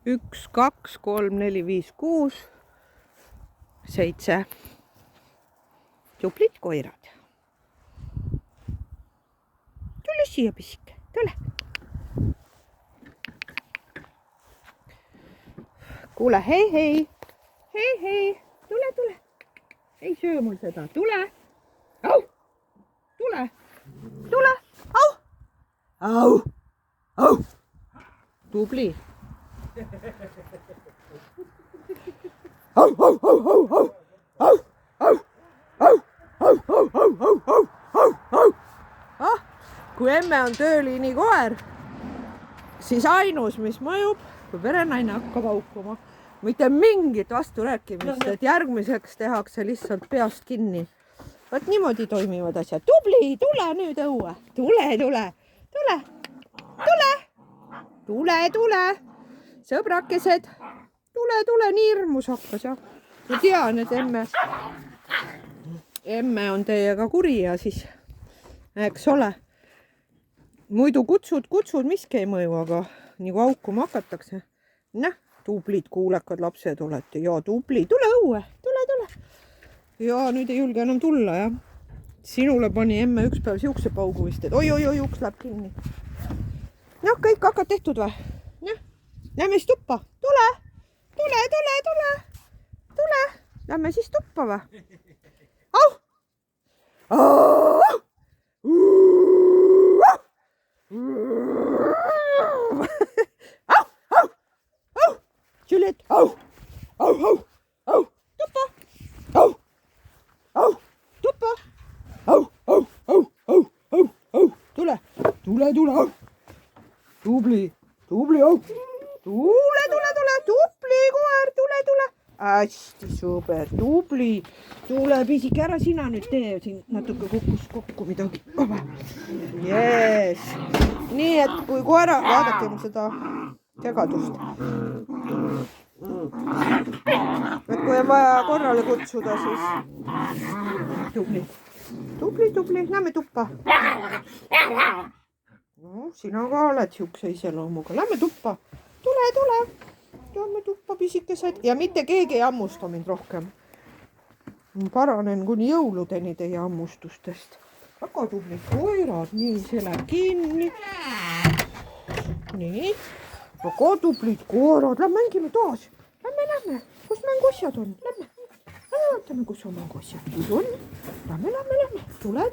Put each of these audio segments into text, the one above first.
1, 2, 3, 4, 5, 6, 7. Tublid koirad. Tule siia, pisike, tule. Kuule, hei, hei. Hei, hei. Tule. Ei söö mul seda. Tule. Au. Tule. Au. Au. Au. Tubli. Au. Kui emme on tööliini koer, siis ainus, mis mõjub, kui perenaine hakkab haukuma, mitte mingit vasturääkimist, et järgmiseks tehakse lihtsalt peast kinni. Vaat niimoodi toimivad asjad. Tubli, tule nüüd õue. Tule. Sõbrakesed. Tule, nii hirmus hakkas ja ma tean, et emme on teiega kuri ja siis, eks ole, muidu kutsud, miski ei mõju, aga nagu haukuma hakatakse. Näh, tublid kuulekad lapsed olete ja tubli, tule õue, tule. Ja nüüd ei julge enam tulla, jah. Sinule pani emme üks päev siukse paugu vist, et oi, uks läheb kinni. Noh, kõik hakkad tehtud või? Noh, lähme siis tuppa. Tule. Lähme siis tuppa või? Au! Juliet, au! Tuppa! Au! Tuppa! Au! Tule! Au! Tubli, au! Tule! Tubli koer, tule! Hästi super, tubli! Tule, pisike, ära sina nüüd tee, siin natuke kukkus kokku midagi. Jees! Nii, et kui koera, vaadake mul seda segadust. Et kui on vaja korrale kutsuda, siis tubli, lähme tuppa. No, sina ka oled siukse iseloomuga. Lähme tuppa. Tule. Lähme tuppa, pisikesed. Ja mitte keegi ei hammusta mind rohkem. Paranen kuni jõuludeni teie hammustustest. Väga tublid koerad. Nii, see läheb kinni. Nii. Väga tublid koerad. Lähme mängime taas. Lähme. Kus mänguasjad on? Lähme. Vaatame, kus on mänguasjad on. Lähme. Tule.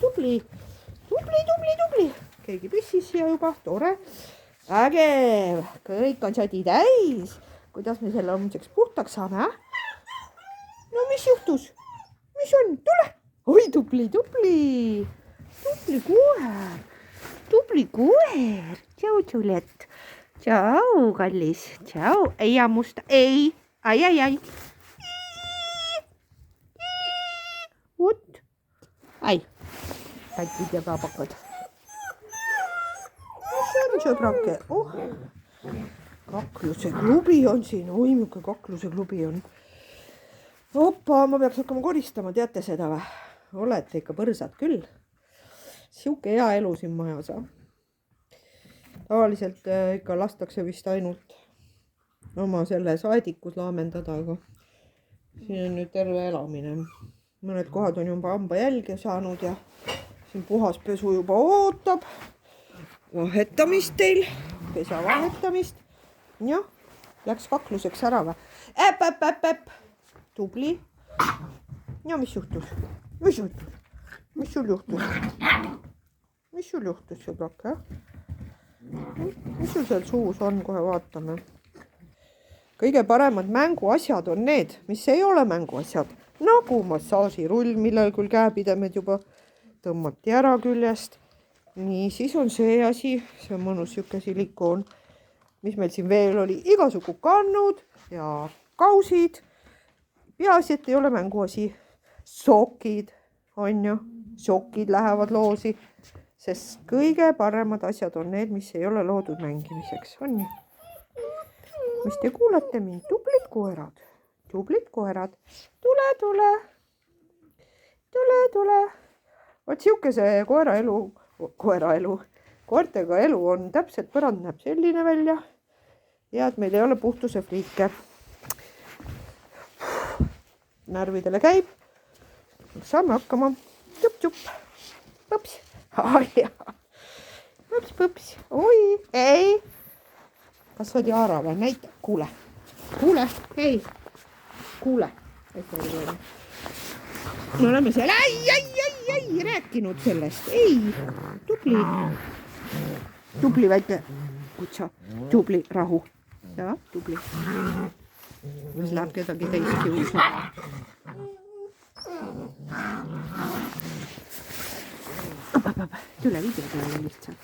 Tubli. Keegi pissis siia juba, tore. Äge, kõik on sadi täis. Kuidas me selle homseks puhtaks saame? No mis juhtus? Mis on? Tule. Oi, tubli. Tubli koer. Tšau, Juliet. Tšau, kallis. Tšau. Ei hammusta. Ei. Ai. Vot. Ai. Tatid ja kaabakad. See on sõbrake. Kakluse klubi on siin. Oi, milline kakluse klubi on. Opa, ma peaks hakkama koristama, teate seda või? Olete ikka põrsad küll. Siuke hea elu siin majas. Tavaliselt ikka lastakse vist ainult oma selle saedikus laamendada, aga siin on nüüd terve elamine. Mõned kohad on juba hamba jälge saanud ja siin puhas pesu juba ootab. Vahetamist teil, pesa vahetamist. Jah, läks kakluseks ära või? Äpp. Tubli. Ja mis juhtus? Mis sul juhtus, sõbrake? Mis sul seal suus on? Kohe vaatame. Kõige paremad mänguasjad on need, mis ei ole mänguasjad. Nagu massaažirull, millel küll käepidemed juba tõmmati ära küljest. Nii, siis on see asi, see on mõnus siuke silikoon, mis meil siin veel oli, igasugu kannud ja kausid. Peaasi, et ei ole mänguasi. Sokid, on ju, sokid lähevad loosi, sest kõige paremad asjad on need, mis ei ole loodud mängimiseks, on ju. Mis te kuulate mind? Tublid koerad. Tule. Vot siuke see koertega elu on täpselt põrand näeb selline välja tead, meil ei ole puhtuse friike. Närvidele käib. Saame hakkama. Tšup-tšup. Põps. Põps. Oi, ei. Kas oli Aara või? Näita. Kuule, ei. Kuule. Me oleme seal ei rääkinud sellest. Ei. Tubli väike kutsa. Tubli rahu. Ja, tubli. Mis läheb kedagi teist kiusu. Tule video peale lihtsalt.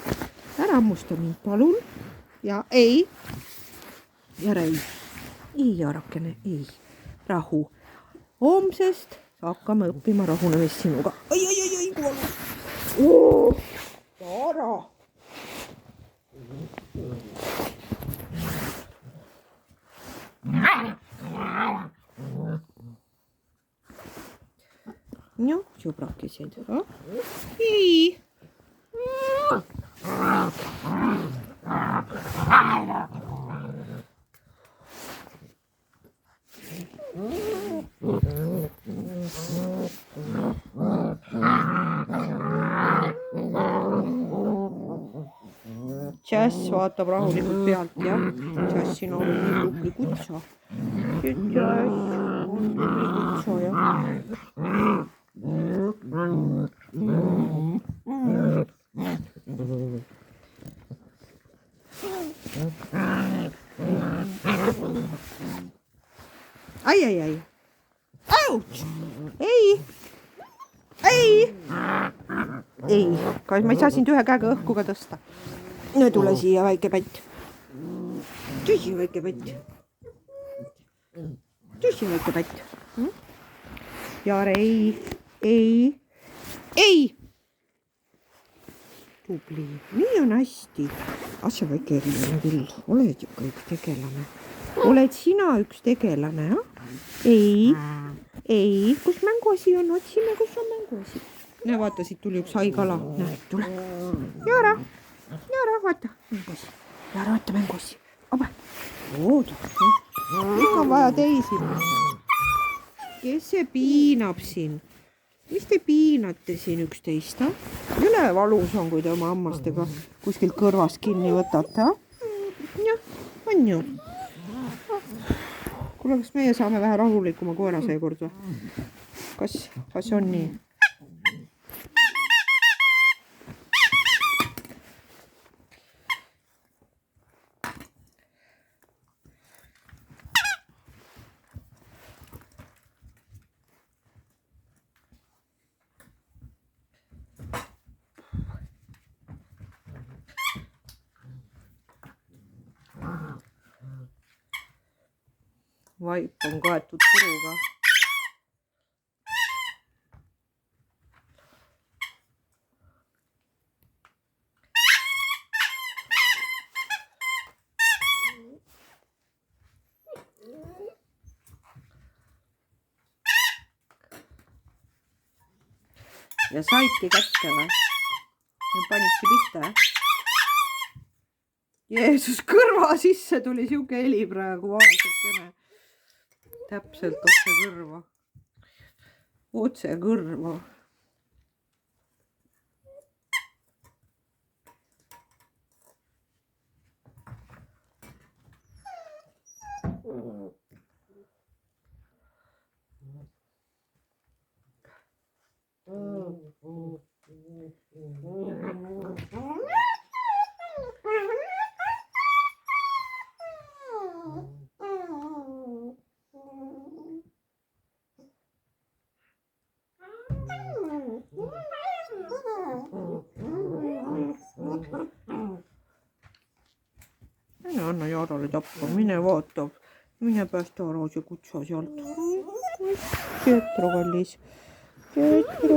Ära ammusta mind, palun. Ja ei. Ja rei. Ei, Jaarakene, ei. Rahu. Homsest hakkame õppima rahunemist sinuga. Ai, kuule. Jaara. No, sõbrakesed. Ei. Jazz vaatab rahulikult pealt, jah. Jazzina on nii tubli kutsa. Jazz on tubli kutsa, jah. Ai. Ouch! Ei! Kas ma ei saa sind ühe käega õhku ka tõsta? No tule siia, väike pätt. Tüsi, väike pätt. Jaare, ei. Tubli, nii on hästi. Asja väike eriline küll. Oled ju ka üks tegelane. Oled sina üks tegelane, Ei. Kus mänguasi on? Otsime, kus on mänguasi. Näe, vaata, siit tuli üks haikala. Näe, tule. Jaara, vaata. Mänguasi. Jaara, vaata mänguasi. Opa. Ikka on vaja teisi. Kes see piinab siin? Mis te piinate siin üksteist, Üle valus on, kui te oma hammastega kuskilt kõrvast kinni võtate, Jah, on ju. Kuule, kas meie saame vähe rahulikuma koera seekord või? Kas on nii? Vaip on kaetud puruga. Ja saidki kätte või? Ja panidki pihta, Jeesus, kõrva sisse tuli siuke heli praegu, vaesekene. Täpselt otse kõrva. Anna Jaarale tappa, mine vaatab, mine päästa ära see kutsa sealt. Pietro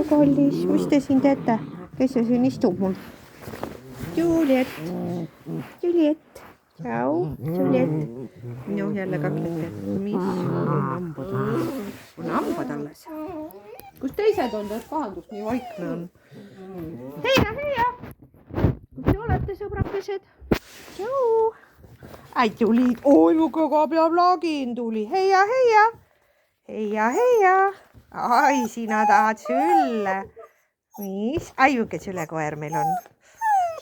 kallis, mis te siin teete? Kes see siin istub mul? Juliet, tšau, Juliet. No jälle kaklete, mis on hambad alles? On hambad alles? Kus teised on, tas pahandus nii vaikne on? Heia! Kus te olete, sõbrakesed? Tšau! ai tulid, oi mu kõga peab lagin tuli, heia, heia, heia, heia. Ai, sina tahad sülle. mis, aiuke sülekoer meil on.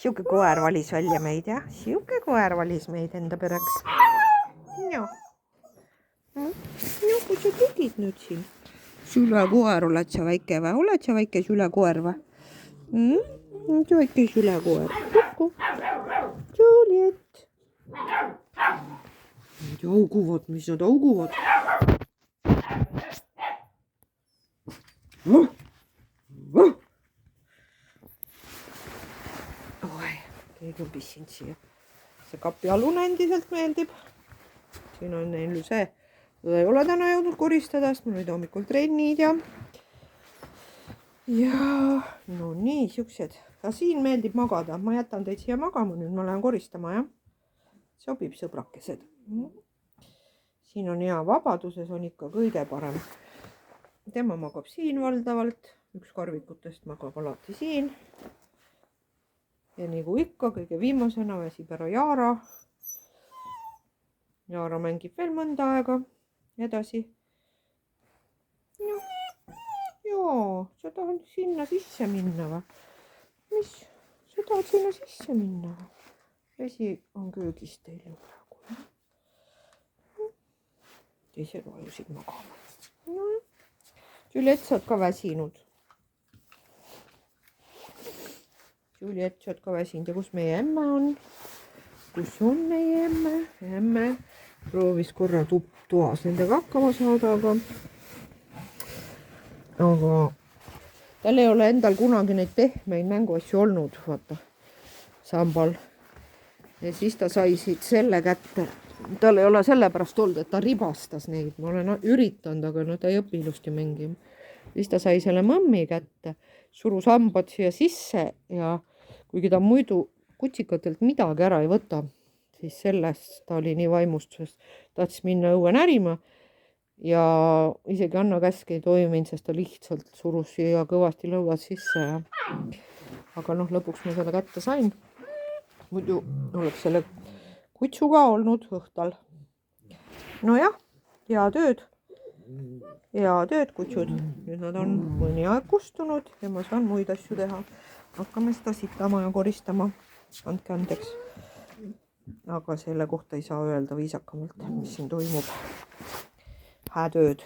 Siuke koer valis välja meid, jah. Siuke koer valis meid enda pereks. No, kui sa tegid nüüd siin? Sülekoer oled sa väike või? Oled sa väike sülekoer või? See väike sülekoer. Kuku. Juliet. Nad auguvad, mis nad auguvad? Oi, keegi on pissinud siia. See kapialune endiselt meeldib. Siin on neil ju see. Õde ei ole täna jõudnud koristada, sest mul olid hommikul trennid ja no nii, siuksed. Ka siin meeldib magada. Ma jätan teid siia magama, nüüd ma lähen koristama, jah. Sobib, sõbrakesed. Siin on hea, vabaduses on ikka kõige parem. Tema magab siin valdavalt. Üks karvikutest magab alati siin. Ja nagu ikka, kõige viimasena väsib ära Jaara. Jaara mängib veel mõnda aega edasi. Joo, sa tahad sinna sisse minna või? Mis? Sa tahad sinna sisse minna või? Vesi on köögis teil ju praegu. Teised vajusid magama. No. Juliet, sa oled ka väsinud. Juliet, sa oled ka väsinud. Ja kus meie emme on? Kus on meie emme? Emme proovis korra toas nendega hakkama saada, aga tal ei ole endal kunagi neid pehmeid mänguasju olnud, vaata, sambal. Ja siis ta sai siit selle kätte. Tal ei ole sellepärast olnud, et ta ribastas neid. Ma olen üritanud, aga no ta ei õpi ilusti mängima. Siis ta sai selle mõmmi kätte, surus hambad siia sisse ja kuigi ta muidu kutsikatelt midagi ära ei võta, siis sellest ta oli nii vaimustusest. Tahtis minna õue närima ja isegi Anna käsk ei toiminud, sest ta lihtsalt surus siia kõvasti lõuad sisse. Aga noh, lõpuks ma selle kätte sain. Muidu oleks selle kutsu ka olnud õhtal. No jah, hea tööd. Hea tööd, kutsud. Nüüd nad on mõni aeg kustunud ja ma saan muid asju teha. Hakkame seda sitama ja koristama. Andke andeks. Aga selle kohta ei saa öelda viisakamalt, mis siin toimub. Hää tööd.